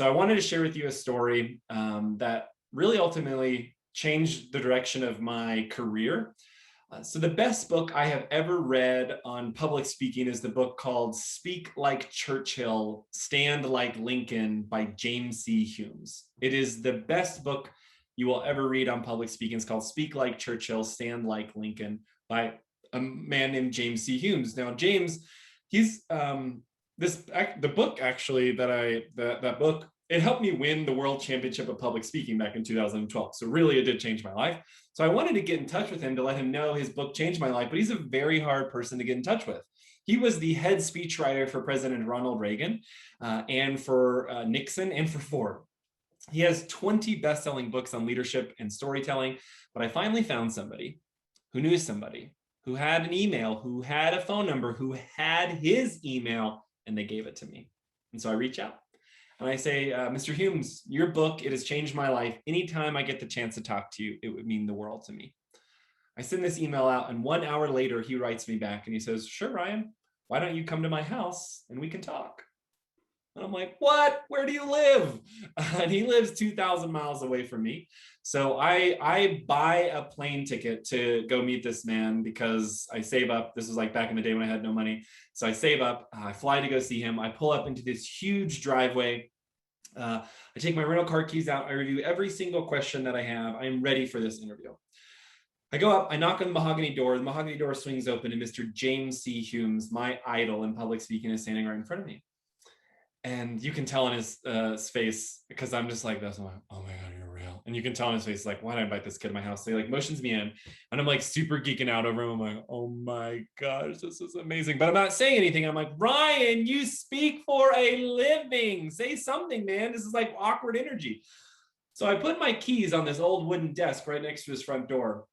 So I wanted to share with you a story that really ultimately changed the direction of my career. So the best book I have ever read on public speaking is the book called Speak Like Churchill, Stand Like Lincoln by James C. Humes. It is the best book you will ever read on public speaking. It's called Speak Like Churchill, Stand Like Lincoln by a man named James C. Humes. Now, James, he's the book actually that book, it helped me win the World Championship of Public Speaking back in 2012. So really, it did change my life. So I wanted to get in touch with him to let him know his book changed my life, but he's a very hard person to get in touch with. He was the head speechwriter for President Ronald Reagan and for Nixon and for Ford. He has 20 best-selling books on leadership and storytelling, but I finally found somebody who knew somebody who had an email, who had a phone number, who had his email, and they gave it to me. And so I reach out and I say, Mr. Humes, your book, it has changed my life. Anytime I get the chance to talk to you, it would mean the world to me. I send this email out, and 1 hour later, he writes me back and he says, sure, Ryan, why don't you come to my house and we can talk? And I'm like, what? Where do you live? And he lives 2,000 miles away from me. So I buy a plane ticket to go meet this man because I save up. This was like back in the day when I had no money. So I save up, I fly to go see him. I pull up into this huge driveway. I take my rental car keys out. I review every single question that I have. I'm ready for this interview. I go up, I knock on the mahogany door. The mahogany door swings open and Mr. James C. Humes, my idol in public speaking, is standing right in front of me. And you can tell in his face, because I'm just like this, I'm like, oh my God, you're real. And you can tell in his face, like, why did I invite this kid to my house? So he like motions me in, and I'm like super geeking out over him. I'm like, oh my gosh, this is amazing. But I'm not saying anything. I'm like, Ryan, you speak for a living. Say something, man. This is like awkward energy. So I put my keys on this old wooden desk right next to his front door.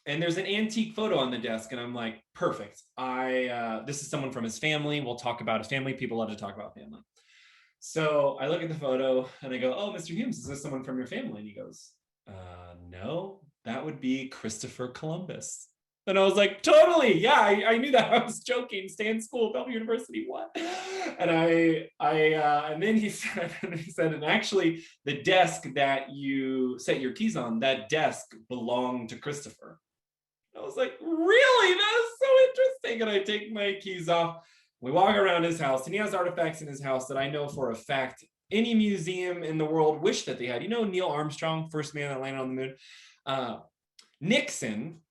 And there's an antique photo on the desk, and I'm like, perfect. This is someone from his family. We'll talk about his family. People love to talk about family. So I look at the photo and I go, oh, Mr. Humes, is this someone from your family? And he goes, no, that would be Christopher Columbus. And I was like, totally, yeah, I knew that. I was joking. Stay in school, Bellevue University, what? And and then he said, and actually, the desk that you set your keys on, that desk belonged to Christopher. I was like, really? That is so interesting. And I take my keys off. We walk around his house, and he has artifacts in his house that I know for a fact any museum in the world wish that they had. You know, Neil Armstrong, first man that landed on the moon. Nixon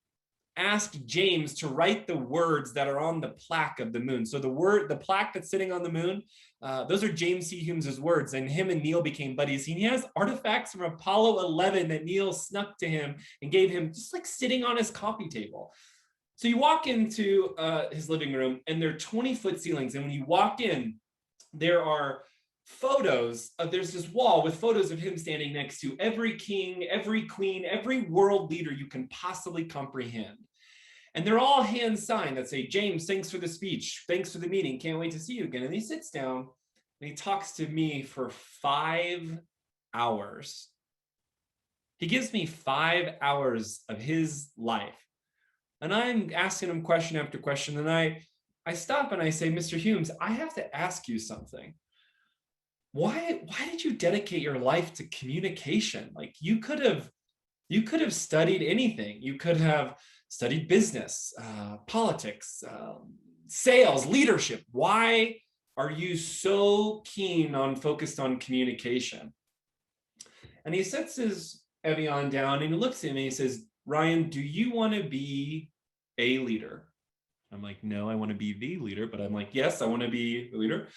asked James to write the words that are on the plaque of the moon. So the plaque that's sitting on the moon, those are James C. Humes's words, and him and Neil became buddies. He has artifacts from Apollo 11 that Neil snuck to him and gave him, just like sitting on his coffee table. So you walk into his living room, and there are 20-foot ceilings. And when you walk in, there are photos of, there's this wall with photos of him standing next to every king, every queen, every world leader you can possibly comprehend. And they're all hand signed that say, James, thanks for the speech. Thanks for the meeting. Can't wait to see you again. And he sits down and he talks to me for 5 hours. He gives me 5 hours of his life. And I'm asking him question after question. And I stop and I say, Mr. Humes, I have to ask you something. Why did you dedicate your life to communication? Like you could have studied anything. You could have studied business, politics, sales, leadership. Why are you so focused on communication? And he sets his Evian down and he looks at me and he says, Ryan, do you want to be a leader? I'm like, no, I want to be the leader. But I'm like, yes, I want to be the leader.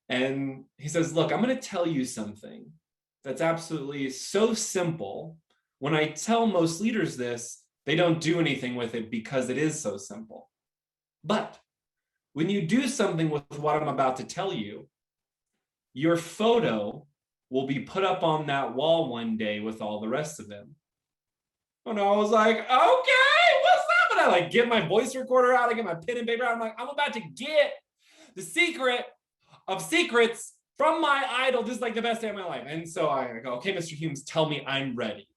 And he says, look, I'm going to tell you something that's absolutely so simple. When I tell most leaders this, they don't do anything with it because it is so simple. But when you do something with what I'm about to tell you, your photo will be put up on that wall one day with all the rest of them. And I was like, okay, what's up? And I like get my voice recorder out, I get my pen and paper out. I'm like, I'm about to get the secret of secrets from my idol. This is like the best day of my life. And so I go, okay, Mr. Humes, tell me I'm ready.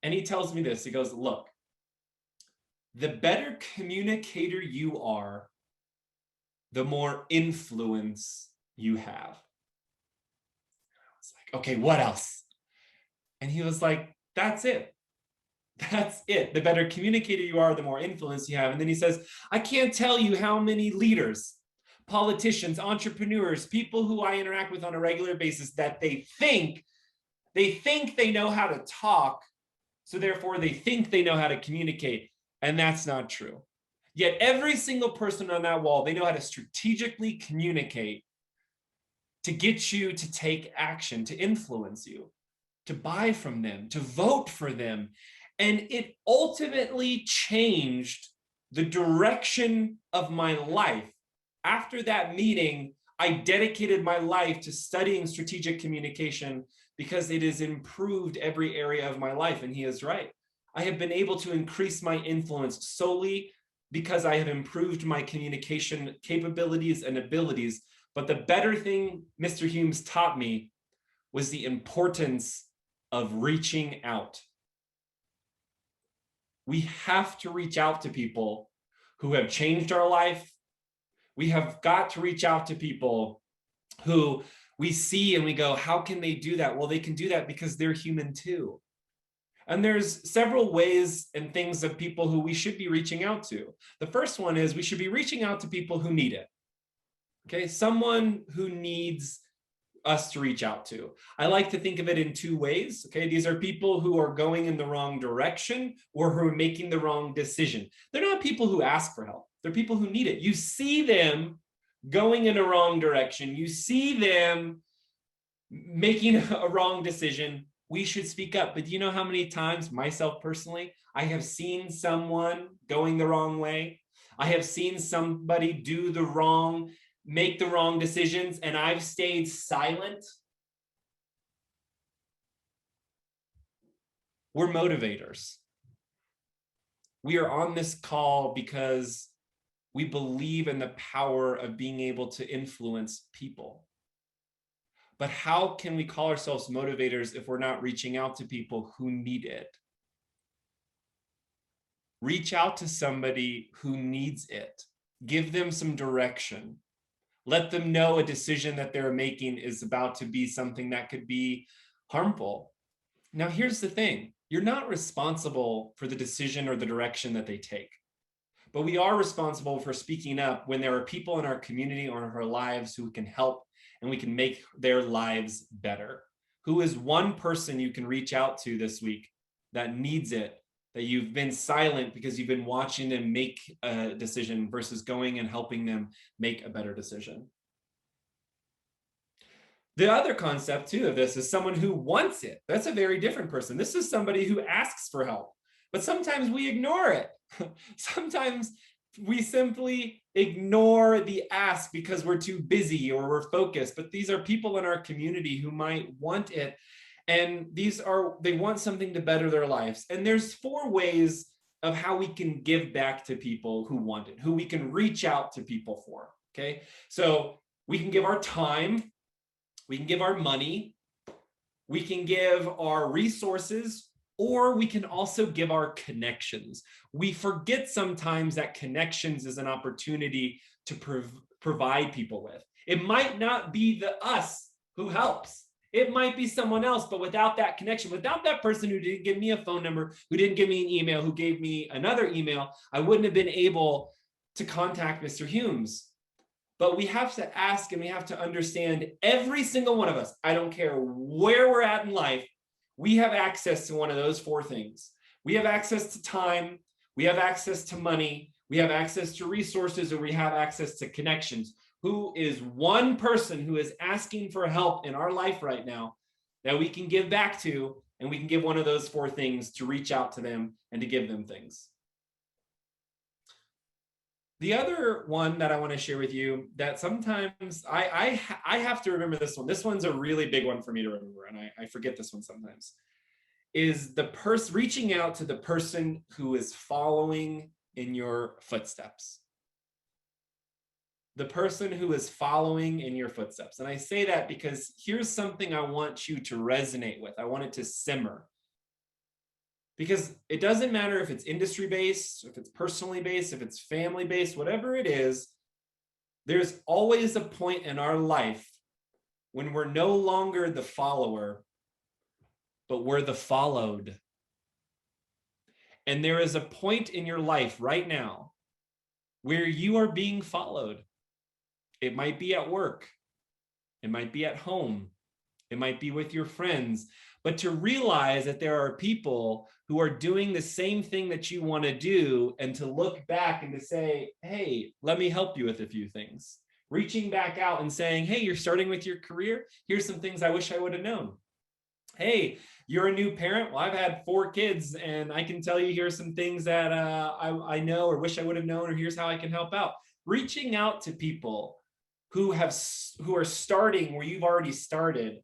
And he tells me this. He goes, look, the better communicator you are, the more influence you have. okay, what else? And he was like, that's it. That's it. The better communicator you are, the more influence you have. And then he says, I can't tell you how many leaders, politicians, entrepreneurs, people who I interact with on a regular basis that they think they know how to talk, so therefore they think they know how to communicate. And that's not true. Yet every single person on that wall, they know how to strategically communicate to get you to take action, to influence you, to buy from them, to vote for them. And it ultimately changed the direction of my life. After that meeting, I dedicated my life to studying strategic communication because it has improved every area of my life. And he is right. I have been able to increase my influence solely because I have improved my communication capabilities and abilities. But the better thing Mr. Humes taught me was the importance of reaching out. We have to reach out to people who have changed our life. We have got to reach out to people who we see and we go, how can they do that? Well, they can do that because they're human too. And there's several ways and things of people who we should be reaching out to. The first one is we should be reaching out to people who need it. Okay, someone who needs us to reach out to. I like to think of it in two ways. Okay, these are people who are going in the wrong direction or who are making the wrong decision. They're not people who ask for help. They're people who need it. You see them going in a wrong direction. You see them making a wrong decision. We should speak up. But you know how many times, myself personally, I have seen someone going the wrong way. I have seen somebody make the wrong decisions, and I've stayed silent. We're motivators. We are on this call because we believe in the power of being able to influence people. But how can we call ourselves motivators if we're not reaching out to people who need it? Reach out to somebody who needs it. Give them some direction. Let them know a decision that they're making is about to be something that could be harmful. Now, here's the thing. You're not responsible for the decision or the direction that they take. But we are responsible for speaking up when there are people in our community or in our lives who can help and we can make their lives better. Who is one person you can reach out to this week that needs it, that you've been silent because you've been watching them make a decision versus going and helping them make a better decision? The other concept too of this is someone who wants it. That's a very different person. This is somebody who asks for help, but sometimes we ignore it. Sometimes we simply ignore the ask because we're too busy or we're focused, but these are people in our community who might want it. And they want something to better their lives. And there's 4 ways of how we can give back to people who want it, who we can reach out to people for, okay? So we can give our time, we can give our money, we can give our resources, or we can also give our connections. We forget sometimes that connections is an opportunity to provide people with. It might not be the us who helps. It might be someone else, but without that connection, without that person who didn't give me a phone number, who didn't give me an email, who gave me another email, I wouldn't have been able to contact Mr. Humes. But we have to ask and we have to understand, every single one of us, I don't care where we're at in life, we have access to one of those 4 things. We have access to time, we have access to money, we have access to resources, or we have access to connections. Who is one person who is asking for help in our life right now that we can give back to, and we can give one of those 4 things to reach out to them and to give them things. The other one that I want to share with you that sometimes I have to remember this one. This one's a really big one for me to remember, and I forget this one sometimes, is the reaching out to the person who is following in your footsteps. The person who is following in your footsteps. And I say that because here's something I want you to resonate with. I want it to simmer. Because it doesn't matter if it's industry-based, if it's personally based, if it's family-based, whatever it is, there's always a point in our life when we're no longer the follower, but we're the followed. And there is a point in your life right now where you are being followed. It might be at work. It might be at home. It might be with your friends. But to realize that there are people who are doing the same thing that you want to do, and to look back and to say, hey, let me help you with a few things. Reaching back out and saying, hey, you're starting with your career. Here's some things I wish I would have known. Hey, you're a new parent. Well, I've had 4 kids, and I can tell you here's some things that I know or wish I would have known, or here's how I can help out. Reaching out to people who are starting where you've already started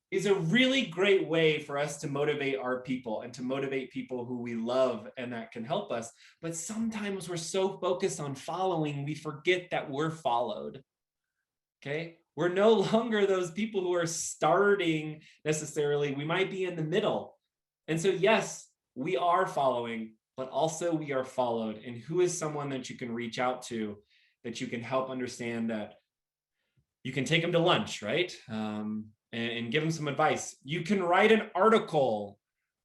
is a really great way for us to motivate our people and to motivate people who we love and that can help us. But sometimes we're so focused on following, we forget that we're followed. Okay? We're no longer those people who are starting necessarily. We might be in the middle. And so, yes, we are following, but also we are followed. And who is someone that you can reach out to, that you can help understand, that you can take them to lunch, right? And give them some advice. You can write an article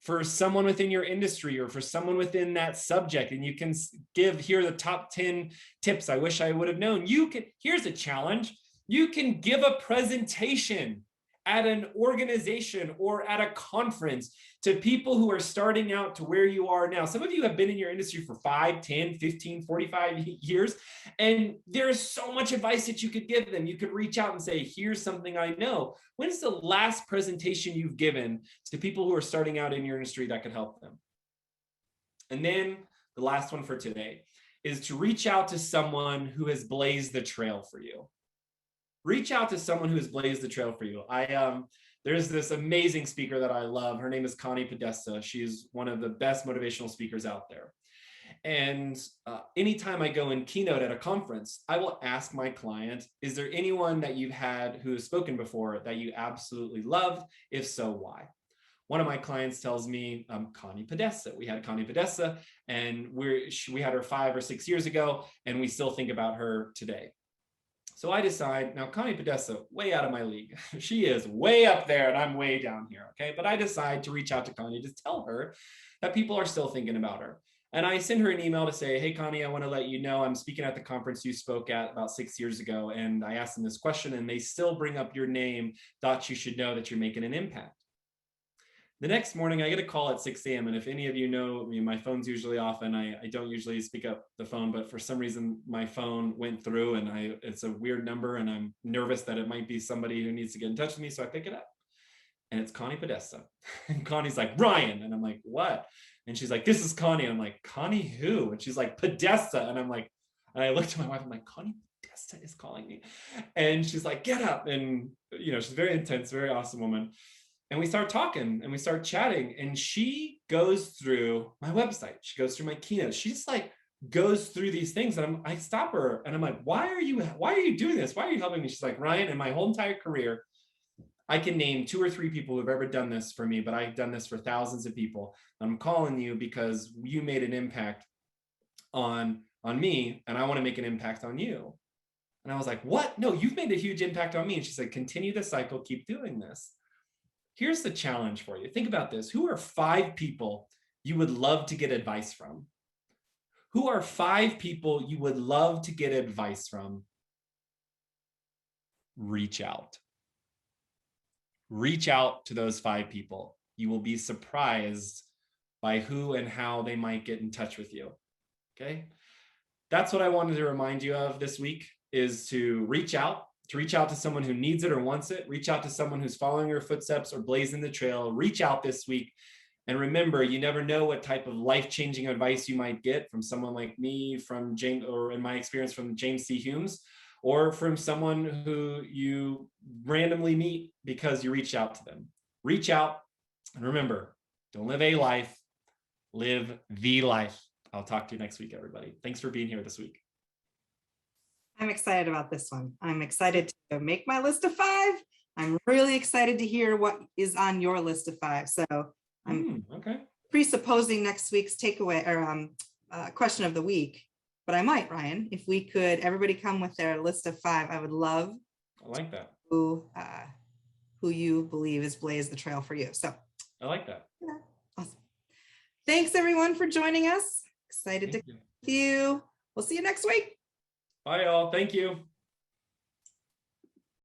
for someone within your industry or for someone within that subject, and you can give, here are the top 10 tips I wish I would have known. Here's a challenge. You can give a presentation at an organization or at a conference to people who are starting out to where you are now. Some of you have been in your industry for 5, 10, 15, 45 years, and there's so much advice that you could give them. You could reach out and say, here's something I know. When's the last presentation you've given to people who are starting out in your industry that could help them? And then the last one for today is to reach out to someone who has blazed the trail for you. Reach out to someone who has blazed the trail for you. There's this amazing speaker that I love. Her name is Connie Podesta. She's one of the best motivational speakers out there. And anytime I go and keynote at a conference, I will ask my client, is there anyone that you've had who has spoken before that you absolutely loved? If so, why? One of my clients tells me, Connie Podesta. We had Connie Podesta, and we had her 5 or 6 years ago, and we still think about her today. So I decide, now Connie Podesta, way out of my league. She is way up there and I'm way down here, okay? But I decide to reach out to Connie to tell her that people are still thinking about her. And I send her an email to say, hey, Connie, I want to let you know I'm speaking at the conference you spoke at about 6 years ago. And I asked them this question and they still bring up your name, thought you should know that you're making an impact. The next morning, I get a call at 6 a.m. And if any of you know me, my phone's usually off and I don't usually speak up the phone, but for some reason, my phone went through and it's a weird number and I'm nervous that it might be somebody who needs to get in touch with me. So I pick it up and it's Connie Podesta. And Connie's like, Ryan. And I'm like, what? And she's like, this is Connie. And I'm like, Connie who? And she's like, Podesta. And I'm like, and I looked at my wife, I'm like, Connie Podesta is calling me. And she's like, get up. And, she's very intense, very awesome woman. And we start talking and we start chatting and she goes through my website. She goes through my keynote. She just goes through these things and I stop her and I'm like, why are you doing this? Why are you helping me? She's like, Ryan, in my whole entire career, I can name 2 or 3 people who've ever done this for me, but I've done this for thousands of people. I'm calling you because you made an impact on me and I want to make an impact on you. And I was like, what? No, you've made a huge impact on me. And she said, continue the cycle, keep doing this. Here's the challenge for you. Think about this. Who are 5 people you would love to get advice from? Who are 5 people you would love to get advice from? Reach out. Reach out to those 5 people. You will be surprised by who and how they might get in touch with you. Okay? That's what I wanted to remind you of this week, is to reach out to someone who needs it or wants it. Reach out to someone who's following your footsteps or blazing the trail. Reach out this week. And remember, you never know what type of life-changing advice you might get from someone like me, from James, or in my experience from James C. Humes, or from someone who you randomly meet because you reached out to them. Reach out. And remember, don't live a life, live the life. I'll talk to you next week, everybody. Thanks for being here this week. I'm excited about this one. I'm excited to make my list of 5. I'm really excited to hear what is on your list of 5. So I'm presupposing next week's takeaway or question of the week. But I might, Ryan, if we could, everybody come with their list of 5. I would love I like that. Who you believe has blazed the trail for you. So I like that. yeah, awesome. Thanks everyone for joining us. Excited to see you. We'll see you next week. Bye, y'all. Thank you.